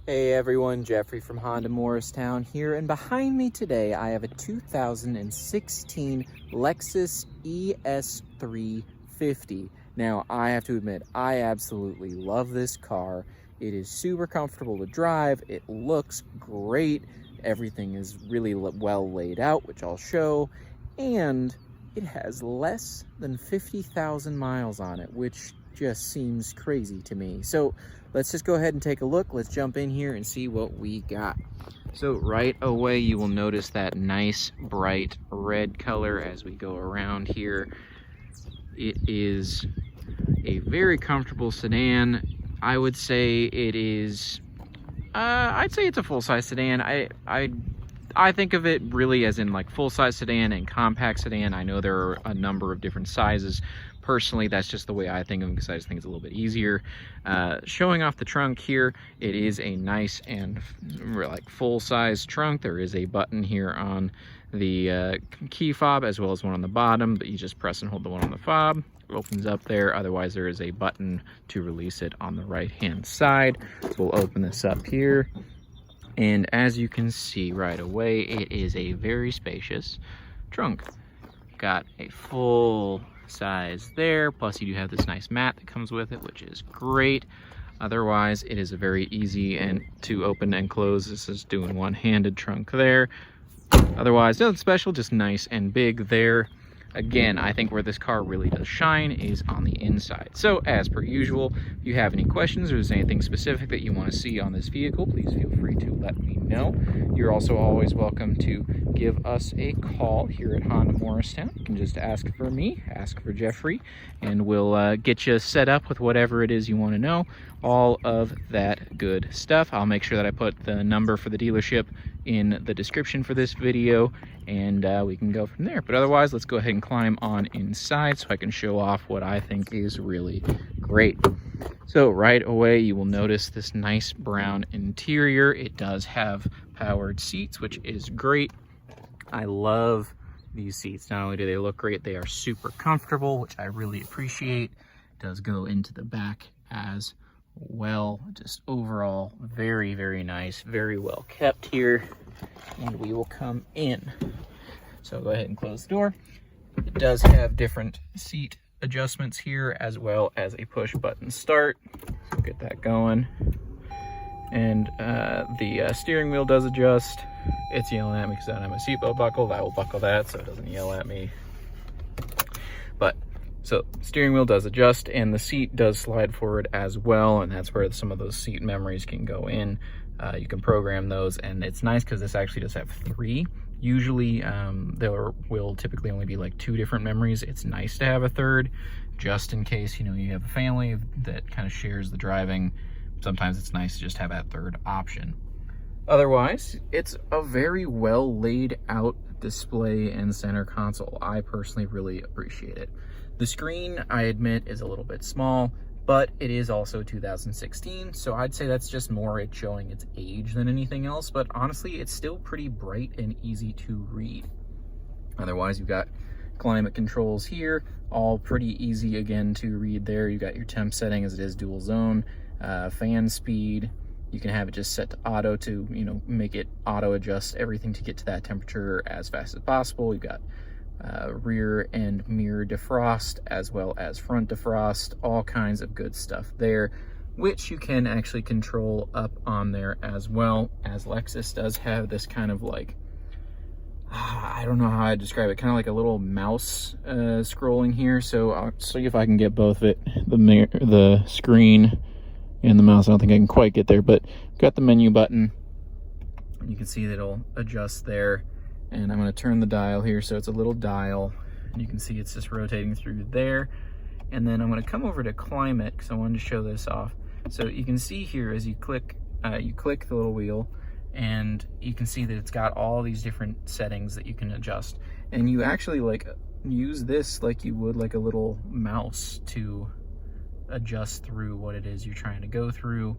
Hey everyone, Jeffrey from Honda Morristown here, and behind me today I have a 2016 Lexus ES 350. Now I have to admit, I absolutely love this car. It is super comfortable to drive, it looks great, everything is really well laid out, which I'll show, and it has less than 50,000 miles on it, which just seems crazy to me. So let's just go ahead and take a look. Let's jump in here and see what we got. So right away, you will notice that nice bright red color as we go around here. It is a very comfortable sedan. I would say it is, I'd say it's a full-size sedan. I think of it really as in like full-size sedan and compact sedan. I know there are a number of different sizes. Personally, that's just the way I think of them because I just think it's a little bit easier. Showing off the trunk here, it is a nice and like full-size trunk. There is a button here on the key fob as well as one on the bottom, but you just press and hold the one on the fob. It opens up there. Otherwise, there is a button to release it on the right-hand side. So we'll open this up here. And as you can see right away, it is a very spacious trunk. Got a full size there, plus you do have this nice mat that comes with it, which is great. Otherwise, it is a very easy and to open and close. This is doing one-handed trunk there. Otherwise, nothing special, just nice and big there. Again, I think where this car really does shine is on the inside. So, as per usual, if you have any questions or there's anything specific that you want to see on this vehicle, please feel free to let me know. You're also always welcome to give us a call here at Honda Morristown. You can just ask for me, ask for Jeffrey, and we'll get you set up with whatever it is you want to know. All of that good stuff. I'll make sure that I put the number for the dealership in the description for this video, and we can go from there. But otherwise, let's go ahead and climb on inside so I can show off what I think is really great. So right away, you will notice this nice brown interior. It does have powered seats, which is great. I love these seats. Not only do they look great, they are super comfortable, which I really appreciate. It does go into the back as well. Just overall, very, very nice, very well kept here. And we will come in. So go ahead and close the door. It does have different seat adjustments here, as well as a push button start. So get that going. And the steering wheel does adjust. It's yelling at me because I don't have my seatbelt buckled. I will buckle that so it doesn't yell at me. But so steering wheel does adjust, and the seat does slide forward as well, and that's where some of those seat memories can go in. You can program those, and it's nice because this actually does have 3. Usually there will typically only be like 2 different memories. It's nice to have a 3rd just in case, you know, you have a family that kind of shares the driving. Sometimes it's nice to just have that 3rd option. Otherwise, it's a very well laid out display and center console. I personally really appreciate it. The screen, I admit, is a little bit small, but it is also 2016, so I'd say that's just more it showing its age than anything else, but honestly, it's still pretty bright and easy to read. Otherwise, you've got climate controls here, all pretty easy again to read there. You've got your temp setting as it is dual zone, fan speed. You can have it just set to auto to, you know, make it auto adjust everything to get to that temperature as fast as possible. You've got rear and mirror defrost as well as front defrost, all kinds of good stuff there, which you can actually control up on there as well, as Lexus does have this kind of like, I don't know how I describe it, kind of like a little mouse scrolling here. So I'll see if I can get both of it, the screen and the mouse. I don't think I can quite get there, but got the menu button. You can see that it'll adjust there. And I'm going to turn the dial here, so it's a little dial. And you can see it's just rotating through there. And then I'm going to come over to climate because I wanted to show this off. So you can see here as you click the little wheel, and you can see that it's got all these different settings that you can adjust. And you actually like use this like you would like a little mouse to adjust through what it is you're trying to go through.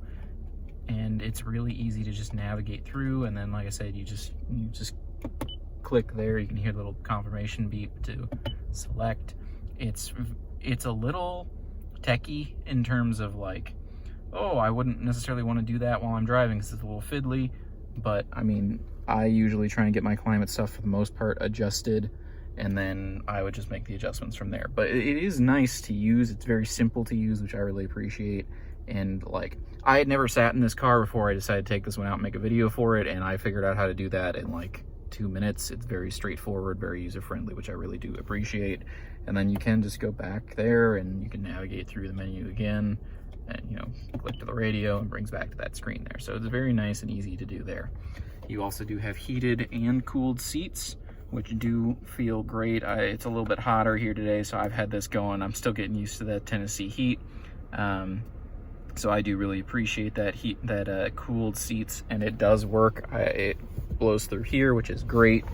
And it's really easy to just navigate through. And then, like I said, you just click there. You can hear the little confirmation beep to select. It's a little techy in terms of like oh, I wouldn't necessarily want to do that while I'm driving because it's a little fiddly. But I mean, I usually try and get my climate stuff for the most part adjusted, and then I would just make the adjustments from there. But it is nice to use. It's very simple to use, which I really appreciate. And like, I had never sat in this car before I decided to take this one out and make a video for it, and I figured out how to do that in like 2 minutes. It's very straightforward, very user-friendly, which I really do appreciate. And then you can just go back there and you can navigate through the menu again, and you know, click to the radio and brings back to that screen there. So it's very nice and easy to do there. You also do have heated and cooled seats, which do feel great. It's a little bit hotter here today, so I've had this going. I'm still getting used to that Tennessee heat. So I do really appreciate that heat, that cooled seats, and it does work. It blows through here, which is great.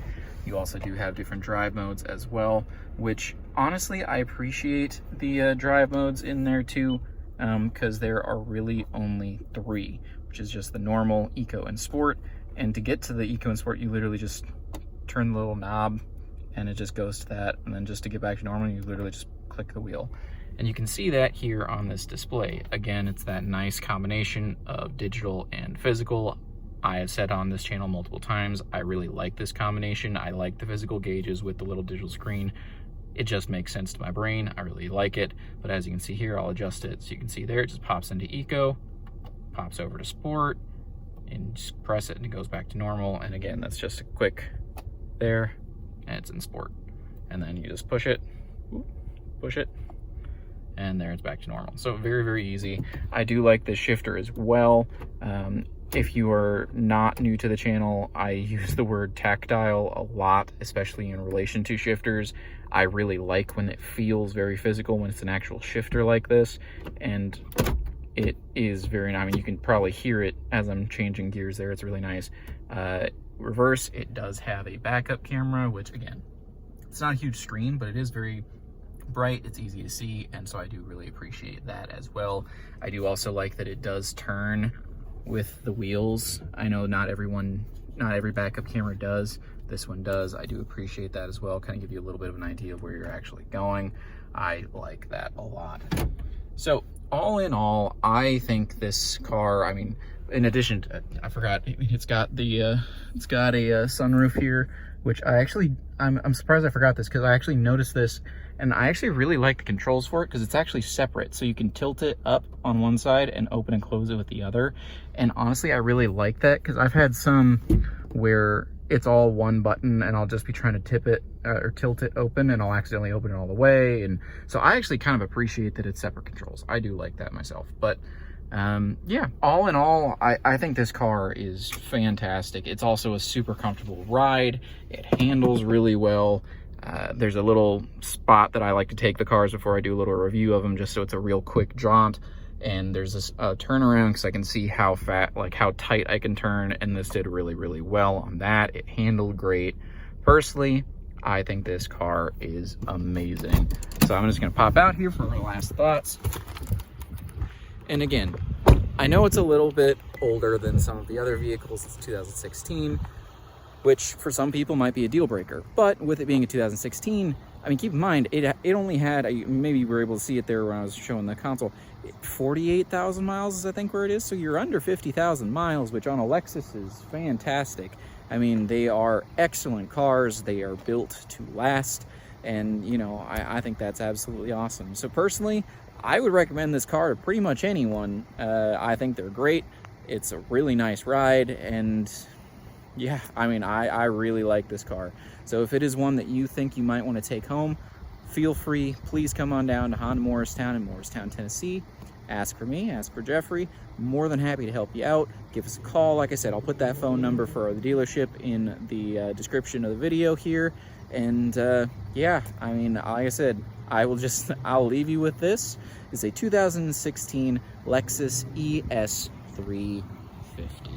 You also do have different drive modes as well, which honestly, I appreciate the drive modes in there too, because there are really only 3, which is just the normal, eco, and sport. And to get to the eco and sport, you literally just turn the little knob and it just goes to that. And then just to get back to normal, you literally just click the wheel. And you can see that here on this display. Again, it's that nice combination of digital and physical. I have said on this channel multiple times, I really like this combination. I like the physical gauges with the little digital screen. It just makes sense to my brain. I really like it. But as you can see here, I'll adjust it. So you can see there, it just pops into eco, pops over to sport, and just press it and it goes back to normal. And again, that's just a quick there, and it's in sport. And then you just push it, and there it's back to normal. So very, very easy. I do like the shifter as well. If you are not new to the channel, I use the word tactile a lot, especially in relation to shifters. I really like when it feels very physical, when it's an actual shifter like this. And it is very, I mean, you can probably hear it as I'm changing gears there. It's really nice. Reverse, it does have a backup camera, which again, it's not a huge screen, but it is very bright, it's easy to see, and so I do really appreciate that as well. I do also like that it does turn with the wheels. I know not every backup camera does. This one does. I do appreciate that as well. Kind of give you a little bit of an idea of where you're actually going. I like that a lot. So all in all, I think this car, I mean, in addition to, I forgot, it's got the it's got a sunroof here, which I'm surprised I forgot this, because I actually noticed this, and I actually really like the controls for it because it's actually separate. So you can tilt it up on one side and open and close it with the other. And honestly, I really like that, because I've had some where it's all one button and I'll just be trying to tip it or tilt it open and I'll accidentally open it all the way. And so I actually kind of appreciate that it's separate controls. I do like that myself. But yeah, all in all, I think this car is fantastic. It's also a super comfortable ride. It handles really well. There's a little spot that I like to take the cars before I do a little review of them, just so it's a real quick jaunt. And there's this turnaround, because I can see how tight I can turn, and this did really, really well on that. It handled great. Personally, I think this car is amazing. So I'm just gonna pop out here for my last thoughts. And again, I know it's a little bit older than some of the other vehicles. It's 2016, which for some people might be a deal breaker. But with it being a 2016, I mean, keep in mind, it only had, maybe you were able to see it there when I was showing the console, 48,000 miles is I think where it is. So you're under 50,000 miles, which on a Lexus is fantastic. I mean, they are excellent cars. They are built to last. And, you know, I think that's absolutely awesome. So personally, I would recommend this car to pretty much anyone. I think they're great. It's a really nice ride, and yeah, I mean, I really like this car. So if it is one that you think you might want to take home, feel free. Please come on down to Honda Morristown in Morristown, Tennessee. Ask for me, ask for Jeffrey. More than happy to help you out. Give us a call. Like I said, I'll put that phone number for the dealership in the description of the video here. And yeah, I mean, like I said, I'll leave you with this. It's a 2016 Lexus ES 350.